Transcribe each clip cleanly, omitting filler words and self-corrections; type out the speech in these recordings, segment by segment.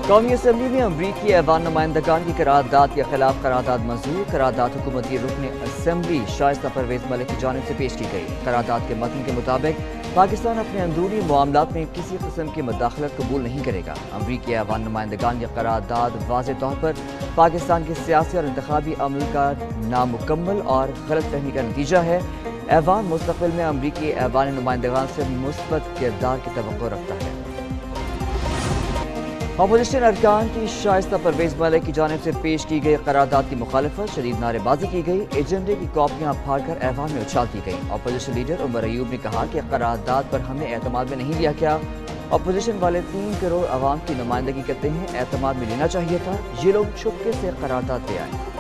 قومی اسمبلی میں امریکی ایوان نمائندگان کی قرارداد کے خلاف قرارداد منظور۔ قرارداد حکومتی رکن اسمبلی شائستہ پرویز ملک کی جانب سے پیش کی گئی۔ قرارداد کے متن کے مطابق پاکستان اپنے اندرونی معاملات میں کسی قسم کی مداخلت قبول نہیں کرے گا۔ امریکی ایوان نمائندگان کی قرارداد واضح طور پر پاکستان کے سیاسی اور انتخابی عمل کا نامکمل اور غلط فہمی کا نتیجہ ہے۔ ایوان مستقبل میں امریکی ایوان نمائندگان سے مثبت کردار کی توقع رکھتا ہے۔ اپوزیشن ارکان کی شائستہ پرویز ملک کی جانب سے پیش کی گئی قرارداد کی مخالفت، شدید نعرے بازی کی گئی، ایجنڈے کی کاپیاں پھاڑ کر ایوان میں اچھال دی گئی۔ اپوزیشن لیڈر عمر ایوب نے کہا کہ قرارداد پر ہمیں اعتماد میں نہیں لیا گیا۔ اپوزیشن والے 3 کروڑ عوام کی نمائندگی کرتے ہیں، اعتماد میں لینا چاہیے تھا۔ یہ لوگ چپکے سے قرارداد لے آئے۔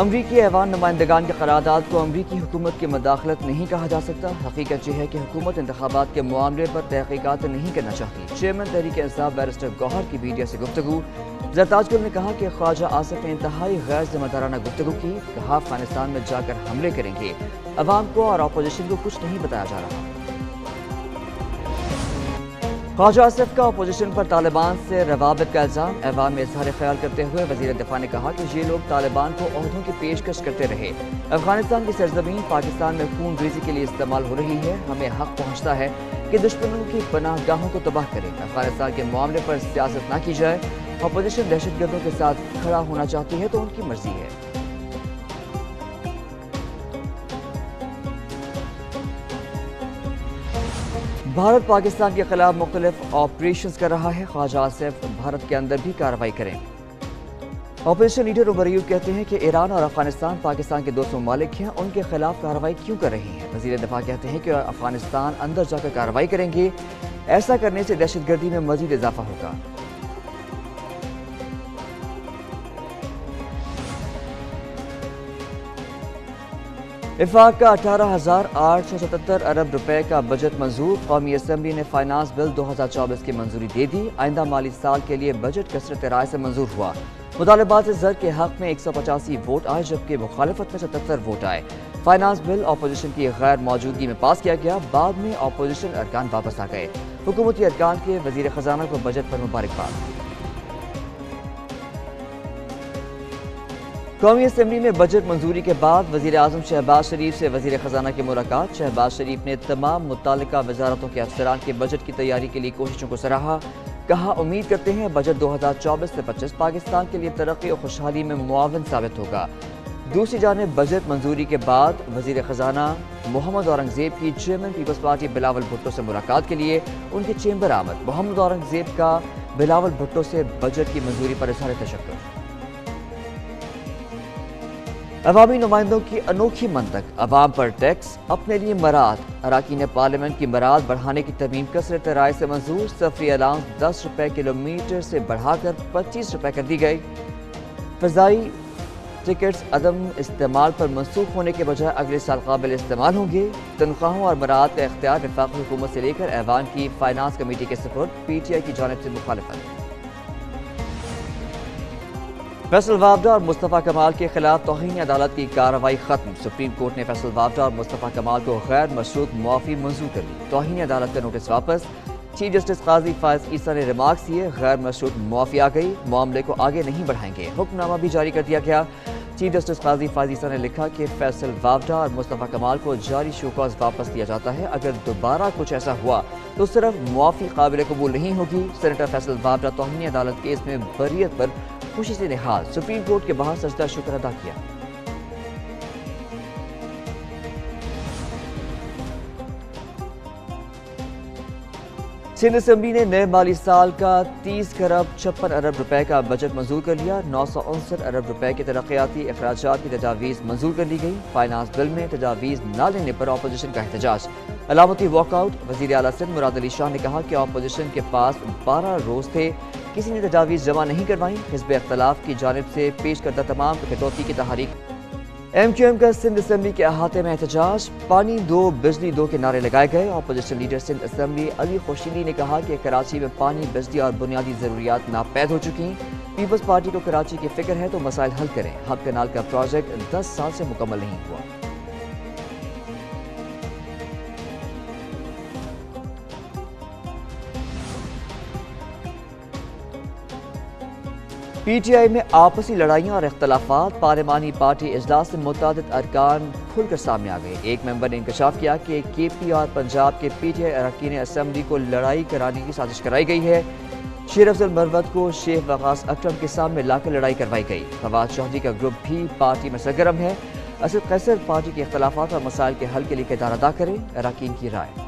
امریکی ایوان نمائندگان کی قرارداد کو امریکی حکومت کی مداخلت نہیں کہا جا سکتا۔ حقیقت یہ ہے کہ حکومت انتخابات کے معاملے پر تحقیقات نہیں کرنا چاہتی۔ چیئرمین تحریک انصاف بیرسٹر گوہر کی میڈیا سے گفتگو۔ زرتاج گل نے کہا کہ خواجہ آصف نے انتہائی غیر ذمہ دارانہ گفتگو کی، کہا افغانستان میں جا کر حملے کریں گے۔ عوام کو اور اپوزیشن کو کچھ نہیں بتایا جا رہا۔ خواجہ آصف کا اپوزیشن پر طالبان سے روابط کا الزام۔ ایوان میں اظہار خیال کرتے ہوئے وزیر دفاع نے کہا کہ یہ لوگ طالبان کو عہدوں کی پیشکش کرتے رہے۔ افغانستان کی سرزمین پاکستان میں خون ریزی کے لیے استعمال ہو رہی ہے۔ ہمیں حق پہنچتا ہے کہ دشمنوں کی پناہ گاہوں کو تباہ کریں۔ افغانستان کے معاملے پر سیاست نہ کی جائے۔ اپوزیشن دہشت گردوں کے ساتھ کھڑا ہونا چاہتی ہے تو ان کی مرضی ہے۔ بھارت پاکستان کے خلاف مختلف آپریشنز کر رہا ہے۔ خواجہ آصف بھارت کے اندر بھی کارروائی کریں۔ اپوزیشن لیڈر عمر ایوب کہتے ہیں کہ ایران اور افغانستان پاکستان کے 2 ممالک ہیں، ان کے خلاف کارروائی کیوں کر رہے ہیں؟ وزیر دفاع کہتے ہیں کہ افغانستان اندر جا کر کارروائی کریں گے، ایسا کرنے سے دہشت گردی میں مزید اضافہ ہوگا۔ وفاق کا 18,877 ارب روپے کا بجٹ منظور۔ قومی اسمبلی نے فائنانس بل 2024 کی منظوری دے دی۔ آئندہ مالی سال کے لیے بجٹ کثرت رائے سے منظور ہوا۔ مطالبات زر کے حق میں 185 ووٹ آئے جبکہ مخالفت میں 77 ووٹ آئے۔ فائنانس بل اپوزیشن کی غیر موجودگی میں پاس کیا گیا، بعد میں اپوزیشن ارکان واپس آ گئے۔ حکومتی ارکان کے وزیر خزانہ کو بجٹ پر مبارکباد۔ قومی اسمبلی میں بجٹ منظوری کے بعد وزیر اعظم شہباز شریف سے وزیر خزانہ کی ملاقات۔ شہباز شریف نے تمام متعلقہ وزارتوں کے افسران کے بجٹ کی تیاری کے لیے کوششوں کو سراہا، کہا امید کرتے ہیں بجٹ 2024 سے 25 پاکستان کے لیے ترقی اور خوشحالی میں معاون ثابت ہوگا۔ دوسری جانب بجٹ منظوری کے بعد وزیر خزانہ محمد اورنگزیب کی چیئرمین پیپلز پارٹی بلاول بھٹو سے ملاقات کے لیے ان کے چیمبر آمد۔ محمد اورنگزیب کا بلاول بھٹو سے بجٹ کی منظوری پر اظہار تشکر۔ عوامی نمائندوں کی انوکھی منطق، عوام پر ٹیکس، اپنے لیے مراد۔ اراکین پارلیمنٹ کی مراد بڑھانے کی ترمیم کثرت رائے سے منظور۔ سفری الاؤنس 10 روپے کلومیٹر سے بڑھا کر 25 روپے کر دی گئی۔ فضائی ٹکٹس عدم استعمال پر منسوخ ہونے کے بجائے اگلے سال قابل استعمال ہوں گے۔ تنخواہوں اور مراعات کا اختیار وفاقی حکومت سے لے کر ایوان کی فائنانس کمیٹی کے سپرد، پی ٹی آئی کی جانب سے مخالفت۔ فیصل وابڈا اور مصطفیٰ کمال کے خلاف توہین عدالت کی کارروائی ختم۔ سپریم کورٹ نے فیصل وابڈا اور مصطفیٰ کمال کو غیر مشروط معافی منظور کر لی۔ توہین عدالت کا نوٹس واپس۔ چیف جسٹس قاضی فائز عیسیٰ نے ریمارکس دیے، غیر مشروط معافی آ گئی، معاملے کو آگے نہیں بڑھائیں گے۔ حکم نامہ بھی جاری کر دیا گیا۔ چیف جسٹس قاضی فائز عیسیٰ نے لکھا کہ فیصل وابڈا اور مصطفیٰ کمال کو جاری شوکاز واپس دیا جاتا ہے۔ اگر دوبارہ کچھ ایسا ہوا تو صرف معافی قابل قبول نہیں ہوگی۔ سینیٹر فیصل وابڈا توہین عدالت کیس میں بریت پر خوشی سے نہال، سپریم کورٹ کے باہر سجدہ شکر ادا کیا۔ سندھ اسمبلی نے نئے مالی سال کا 30 کروڑ 56 ارب روپے کا بجٹ منظور کر لیا۔ 969 ارب روپے کے ترقیاتی اخراجات کی تجاویز منظور کر لی گئی۔ فائنانس بل میں تجاویز نہ لینے پر اپوزیشن کا احتجاج، علامتی واک آؤٹ۔ وزیر اعلیٰ سندھ مراد علی شاہ نے کہا کہ اپوزیشن کے پاس 12 روز تھے، کسی نے تجاویز جمع نہیں کروائیں۔ حزب اختلاف کی جانب سے پیش کردہ تمام کٹوتی کی تحریک۔ ایم کیو ایم کا سندھ اسمبلی کے احاطے میں احتجاج، پانی دو بجلی دو کے نعرے لگائے گئے۔ اپوزیشن لیڈر سندھ اسمبلی علی خوشیلی نے کہا کہ کراچی میں پانی، بجلی اور بنیادی ضروریات ناپید ہو چکی ہیں۔ پیپلز پارٹی کو کراچی کی فکر ہے تو مسائل حل کریں۔ ہب کنال کا پروجیکٹ 10 سال سے مکمل نہیں ہوا۔ پی ٹی آئی میں آپسی لڑائیاں اور اختلافات، پارلیمانی پارٹی اجلاس سے متعدد ارکان کھل کر سامنے آ گئے۔ ایک ممبر نے انکشاف کیا کہ کے پی اور پنجاب کے پی ٹی آئی اراکین اسمبلی کو لڑائی کرانے کی سازش کرائی گئی ہے۔ شیر افضل مروت کو شیخ وقاص اکرم کے سامنے لا کر لڑائی کروائی گئی۔ فواد چودھری کا گروپ بھی پارٹی میں سرگرم ہے۔ اسد قیصر پارٹی کے اختلافات اور مسائل کے حل کے لیے کردار ادا کرے، اراکین کی رائے۔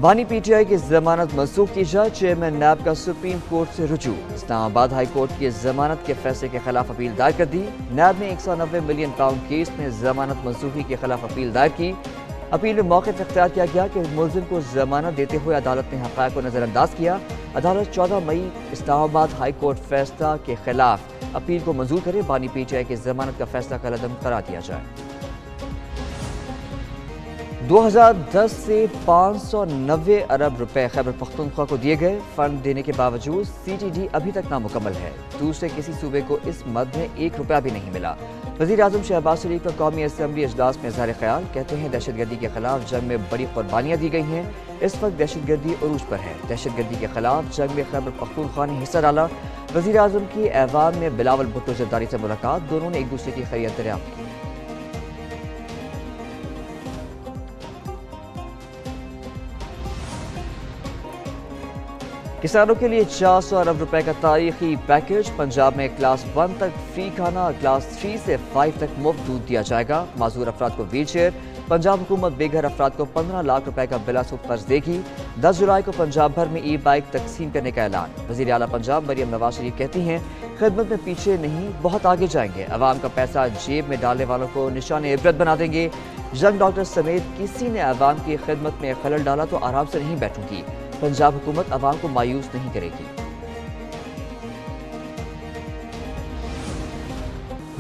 بانی پی ٹی آئی کی ضمانت منسوخ کی جائے، چیئرمین نیب کا سپریم کورٹ سے رجوع۔ اسلام آباد ہائی کورٹ کی ضمانت کے فیصلے کے خلاف اپیل دائر کر دی۔ نیب نے 190 ملین پاؤنڈ کیس میں ضمانت منسوخی کے خلاف اپیل دائر کی۔ اپیل میں موقف اختیار کیا گیا کہ ملزم کو ضمانت دیتے ہوئے عدالت نے حقائق کو نظر انداز کیا۔ عدالت 14 مئی اسلام آباد ہائی کورٹ فیصلہ کے خلاف اپیل کو منظور کرے۔ بانی پی ٹی آئی کی ضمانت کا فیصلہ کالعدم قرار دیا جائے۔ 2010 سے 590 ارب روپے خیبر پختونخوا کو دیے گئے۔ فنڈ دینے کے باوجود سی ٹی ڈی ابھی تک نامکمل ہے۔ دوسرے کسی صوبے کو اس مد میں 1 روپیہ بھی نہیں ملا۔ وزیر اعظم شہباز شریف کا قومی اسمبلی اجلاس میں اظہار خیال، کہتے ہیں دہشت گردی کے خلاف جنگ میں بڑی قربانیاں دی گئی ہیں۔ اس وقت دہشت گردی عروج پر ہے۔ دہشت گردی کے خلاف جنگ میں خیبر پختونخوا نے حصہ ڈالا۔ وزیر اعظم کی ایوان میں بلاول بھٹو زرداری سے ملاقات، دونوں نے ایک دوسرے کی خیریت دریافت کی۔ کسانوں کے لیے 400 ارب روپے کا تاریخی پیکج، پنجاب میں کلاس 1 تک فری کھانا، کلاس 3 سے 5 تک مفت دودھ دیا جائے گا۔ معذور افراد کو ویل چیئر۔ پنجاب حکومت بے گھر افراد کو 15 لاکھ روپے کا بلا سود قرض دے گی۔ 10 جولائی کو پنجاب بھر میں ای بائک تقسیم کرنے کا اعلان۔ وزیر اعلیٰ پنجاب مریم نواز شریف کہتی ہیں خدمت میں پیچھے نہیں، بہت آگے جائیں گے۔ عوام کا پیسہ جیب میں ڈالنے والوں کو نشان عبرت بنا دیں گے۔ ینگ ڈاکٹر سمیت کسی نے عوام کی خدمت میں خلل ڈالا تو آرام سے نہیں بیٹھوں گی۔ پنجاب حکومت عوام کو مایوس نہیں کرے گی۔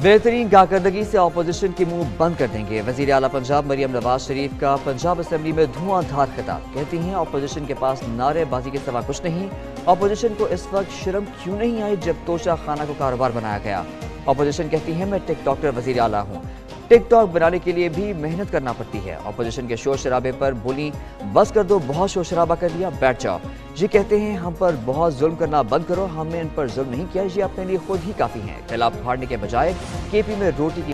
بہترین کارکردگی سے اپوزیشن کے منہ بند کر دیں گے، وزیر اعلیٰ پنجاب مریم نواز شریف کا پنجاب اسمبلی میں دھواں دھار خطاب۔ کہتی ہیں اپوزیشن کے پاس نعرے بازی کے سوا کچھ نہیں۔ اپوزیشن کو اس وقت شرم کیوں نہیں آئی جب توشہ خانہ کو کاروبار بنایا گیا۔ اپوزیشن کہتی ہے میں ٹک ٹاکر وزیر اعلیٰ ہوں، ٹک ٹاک بنانے کے لیے بھی محنت کرنا پڑتی ہے۔ اپوزیشن کے شور شرابے پر بولی بس کر دو، بہت شور شرابہ کر لیا، بیٹھ جاؤ۔ یہ کہتے ہیں ہم پر بہت ظلم کرنا بند کرو، ہم نے ان پر ظلم نہیں کیا، یہ اپنے لیے خود ہی کافی ہیں۔ خلاف پھاڑنے کے بجائے کے پی میں روٹی کی۔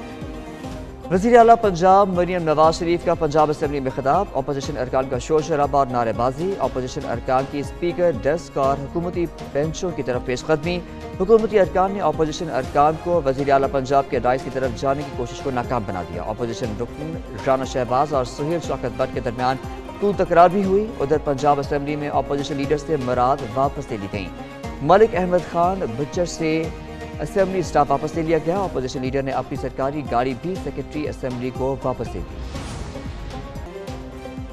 وزیر اعلیٰ پنجاب مریم نواز شریف کا پنجاب اسمبلی میں خطاب، اپوزیشن ارکان کا شور شرابہ اور نعرے بازی، اپوزیشن ارکان کی اسپیکر ڈیسک اور حکومتی بینچوں کی طرف پیش قدمی۔ حکومتی ارکان نے اپوزیشن ارکان کو وزیر اعلیٰ پنجاب کے رائس کی طرف جانے کی کوشش کو ناکام بنا دیا۔ اپوزیشن رکن رانا شہباز اور سہیل شوکت بٹ کے درمیان طول تکرار بھی ہوئی۔ ادھر پنجاب اسمبلی میں اپوزیشن لیڈر سے مراد واپس لے لی گئیں۔ ملک احمد خان بچر سے اسمبلی اسٹاف واپس لے لیا گیا۔ اپوزیشن لیڈر نے اپنی سرکاری گاڑی بھی سیکرٹری اسمبلی کو واپس دے دی۔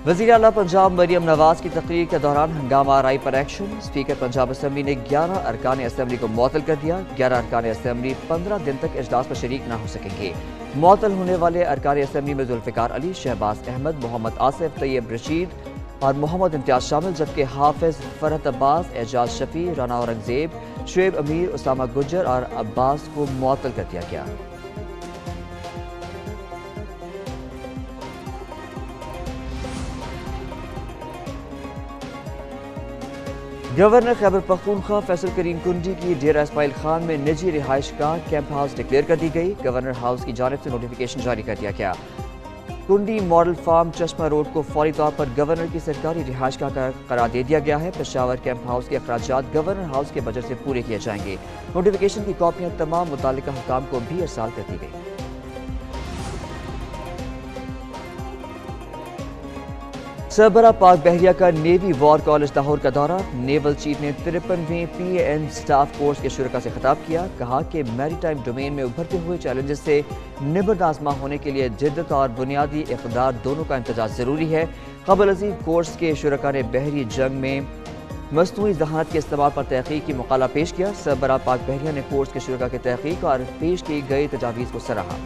وزیر اعلیٰ پنجاب مریم نواز کی تقریر کے دوران ہنگامہ آرائی پر ایکشن، اسپیکر پنجاب اسمبلی نے 11 ارکان اسمبلی کو معطل کر دیا۔ 11 ارکان اسمبلی 15 دن تک اجلاس پر شریک نہ ہو سکیں گے۔ معطل ہونے والے ارکان اسمبلی میں ذوالفقار علی، شہباز احمد، محمد آصف، طیب رشید اور محمد امتیاز شامل، جبکہ حافظ فرحت عباس، اعجاز شفیع، رانا اورنگزیب، شعیب امیر، اسامہ گجر اور عباس کو معطل کر دیا گیا۔ گورنر خیبر پختونخوا فیصل کریم کنڈی کی ڈیرہ اسماعیل خان میں نجی رہائش گاہ کیمپ ہاؤس ڈکلیئر کر دی گئی۔ گورنر ہاؤس کی جانب سے نوٹیفیکیشن جاری کر دیا گیا۔ کنڈی ماڈل فارم چشمہ روڈ کو فوری طور پر گورنر کی سرکاری رہائش گاہ قرار دے دیا گیا ہے۔ پشاور کیمپ ہاؤس کے اخراجات گورنر ہاؤس کے بجٹ سے پورے کیے جائیں گے۔ نوٹیفیکیشن کی کاپیاں تمام متعلقہ حکام کو بھی ارسال کر دی گئی۔ سربراہ پاک بحریہ کا نیوی وار کالج لاہور کا دورہ، نیول چیف نے 53ویں پی اے این سٹاف کورس کے شرکاء سے خطاب کیا، کہا کہ میری ٹائم ڈومین میں ابھرتے ہوئے چیلنجز سے نبرد آزما ہونے کے لیے جدت اور بنیادی اقدار دونوں کا امتزاج ضروری ہے۔ قبل ازیں کورس کے شرکاء نے بحری جنگ میں مصنوعی ذہانت کے استعمال پر تحقیق کی مقالہ پیش کیا۔ سربراہ پاک بحریہ نے کورس کے شرکاء کی تحقیق اور پیش کی گئی تجاویز کو سراہا۔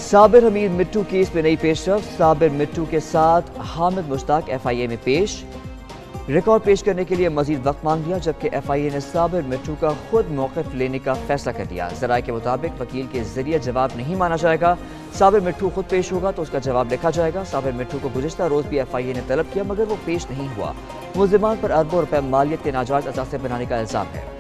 صابر حمید مٹھو کیس میں نئی پیش رفت، صابر مٹھو کے ساتھ حامد مشتاق ایف آئی اے میں پیش۔ ریکارڈ پیش کرنے کے لیے مزید وقت مانگ لیا، جبکہ ایف آئی اے نے صابر مٹھو کا خود موقف لینے کا فیصلہ کر لیا۔ ذرائع کے مطابق وکیل کے ذریعے جواب نہیں مانا جائے گا، صابر مٹھو خود پیش ہوگا تو اس کا جواب لکھا جائے گا۔ صابر مٹھو کو گزشتہ روز بھی ایف آئی اے نے طلب کیا مگر وہ پیش نہیں ہوا۔ ملزمان پر اربوں روپے مالیت کے ناجائز اثاثے بنانے کا الزام ہے۔